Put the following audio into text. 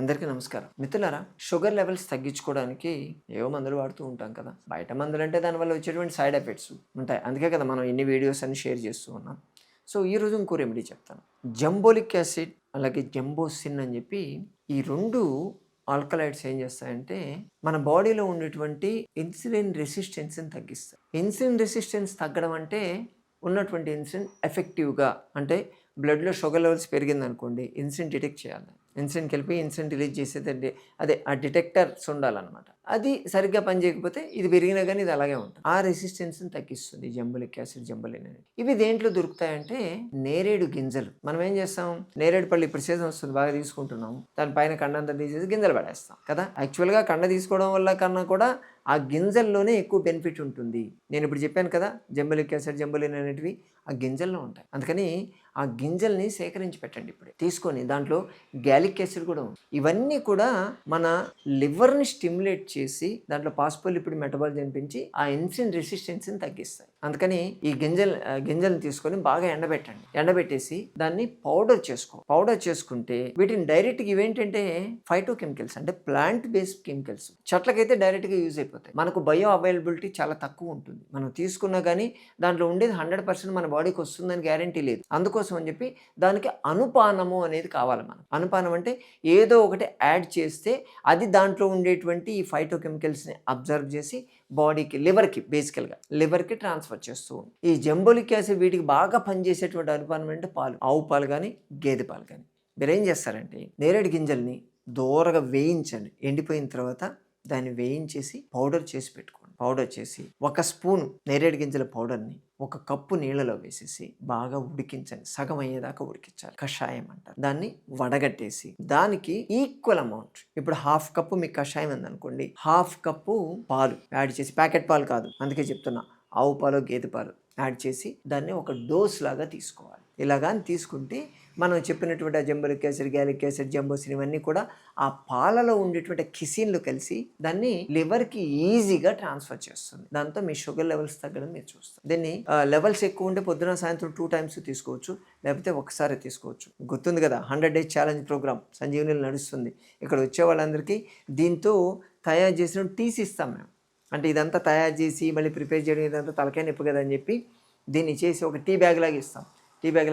అందరికీ నమస్కారం. మిత్రులారా, షుగర్ లెవెల్స్ తగ్గించుకోవడానికి ఏవో మందులు వాడుతూ ఉంటాం కదా. బయట మందులు అంటే దానివల్ల వచ్చేటువంటి సైడ్ ఎఫెక్ట్స్ ఉంటాయి. అందుకే కదా మనం ఇన్ని వీడియోస్ అన్ని షేర్ చేస్తూ ఉన్నాం. సో ఈరోజు ఇంకో రెమెడీ చెప్తాను. జంబోలిక్ యాసిడ్ అలాగే జంబోసిన్ అని చెప్పి ఈ రెండు ఆల్కలైడ్స్ ఏం చేస్తాయంటే మన బాడీలో ఉండేటువంటి ఇన్సులిన్ రెసిస్టెన్స్ని తగ్గిస్తాయి. ఇన్సులిన్ రెసిస్టెన్స్ తగ్గడం అంటే ఉన్నటువంటి ఇన్సులిన్ ఎఫెక్టివ్గా అంటే బ్లడ్లో షుగర్ లెవెల్స్ పెరిగిందనుకోండి, ఇన్సులిన్ డిటెక్ట్ చేయాలి. ఇన్సులిన్కి వెళ్ళి ఇన్సులిన్ రిలీజ్ చేసేదండి అదే ఆ డిటెక్టర్స్ ఉండాలన్నమాట. అది సరిగ్గా పనిచేయకపోతే ఇది పెరిగినా కానీ ఇది అలాగే ఉంటుంది. ఆ రెసిస్టెన్స్ని తగ్గిస్తుంది జంబోలిక్ యాసిడ్, జంబోలిన్ అనేది. ఇవి దేంట్లో దొరుకుతాయంటే నేరేడు గింజలు. మనం ఏం చేస్తాం, నేరేడు పళ్ళు ఇప్పుడు సీజన్ వస్తుంది, బాగా తీసుకుంటున్నాం, దానిపైన కండంతా తీసేసి గింజలు పడేస్తాం కదా. యాక్చువల్గా కండ తీసుకోవడం వల్ల కన్నా కూడా ఆ గింజల్లోనే ఎక్కువ బెనిఫిట్ ఉంటుంది. నేను ఇప్పుడు చెప్పాను కదా, జంబోలిక్ యాసిడ్, జంబోలిన్ అనేటివి ఆ గింజల్లో ఉంటాయి. అందుకని ఆ గింజల్ని సేకరించి పెట్టండి ఇప్పుడే తీసుకొని. దాంట్లో గ్యాలిక్ యాసిడ్ కూడా ఉంది. ఇవన్నీ కూడా మన లివర్ని స్టిమ్యులేట్ చేసి దాంట్లో పాస్ఫోలిపిడ్ మెటబాలిజం పెంచి ఆ ఇన్సులిన్ రెసిస్టెన్స్ని తగ్గిస్తాయి. అందుకని ఈ గింజల్ని తీసుకొని బాగా ఎండబెట్టండి. ఎండబెట్టేసి దాన్ని పౌడర్ పౌడర్ చేసుకుంటే వీటిని డైరెక్ట్గా ఇవేంటంటే ఫైటో కెమికల్స్ అంటే ప్లాంట్ బేస్డ్ కెమికల్స్. చెట్లకైతే డైరెక్ట్గా యూజ్ అయిపోతాయి. మనకు బయో అవైలబిలిటీ చాలా తక్కువ ఉంటుంది. మనం తీసుకున్నా కానీ దాంట్లో ఉండేది 100% మన బాడీకి వస్తుందని గ్యారంటీ లేదు. అందుకోసం అని చెప్పి దానికి అనుపానము అనేది కావాలి. మనం అనుపానం అంటే ఏదో ఒకటి యాడ్ చేస్తే అది దాంట్లో ఉండేటువంటి ఈ ఫైటో కెమికల్స్ని అబ్జర్వ్ చేసి బాడీకి, లివర్కి ట్రాన్స్ఫర్ చేస్తూ ఉంది. ఈ జంబోలిక్ యాసిడ్ వీటికి బాగా పనిచేసేటువంటి అనుపానం అంటే పాలు, ఆవు పాలు కానీ గేదె పాలు కానీ. మీరు ఏం చేస్తారంటే నేరేడు గింజల్ని దూరగా వేయించండి. ఎండిపోయిన తర్వాత దాన్ని వేయించేసి పౌడర్ చేసి పెట్టుకోండి. పౌడర్ చేసి 1 స్పూన్ నేరేడు గింజల పౌడర్ని 1 కప్పు నీళ్ళలో వేసేసి బాగా ఉడికించండి. సగం అయ్యేదాకా ఉడికించాలి. కషాయం అంటారు. దాన్ని వడగట్టేసి దానికి ఈక్వల్ అమౌంట్, ఇప్పుడు 1/2 కప్పు మీకు కషాయం ఉందనుకోండి, 1/2 కప్పు పాలు యాడ్ చేసి, ప్యాకెట్ పాలు కాదు, అందుకే చెప్తున్నా, ఆవు పాలు గేదె పాలు యాడ్ చేసి దాన్ని ఒక డోస్ లాగా తీసుకోవాలి. ఇలాగా తీసుకుంటే మనం చెప్పినటువంటి ఆ జంబోలిక్ యాసిడ్, గ్యాలిక్ యాసిడ్, జంబోసిన్ ఇవన్నీ కూడా ఆ పాలలో ఉండేటువంటి కిసిన్లు కలిసి దాన్ని లివర్కి ఈజీగా ట్రాన్స్ఫర్ చేస్తుంది. దాంతో మీ షుగర్ లెవెల్స్ తగ్గడం మీరు చూస్తారు. దీన్ని లెవెల్స్ ఎక్కువ ఉంటే పొద్దున సాయంత్రం 2 times తీసుకోవచ్చు, లేకపోతే ఒకసారి తీసుకోవచ్చు. గుర్తుంది కదా, 100 days ఛాలెంజ్ ప్రోగ్రామ్ సంజీవనిలో నడుస్తుంది. ఇక్కడ వచ్చే వాళ్ళందరికీ దీంతో తయారు చేసిన టీస్ ఇస్తాం మేము. అంటే ఇదంతా తయారు చేసి మళ్ళీ ప్రిపేర్ చేయడం ఇదంతా తలకాయ నొప్పి కదా అని చెప్పి దీన్ని చేసి ఒక టీ బ్యాగ్ లాగా ఇస్తాం. Tea bag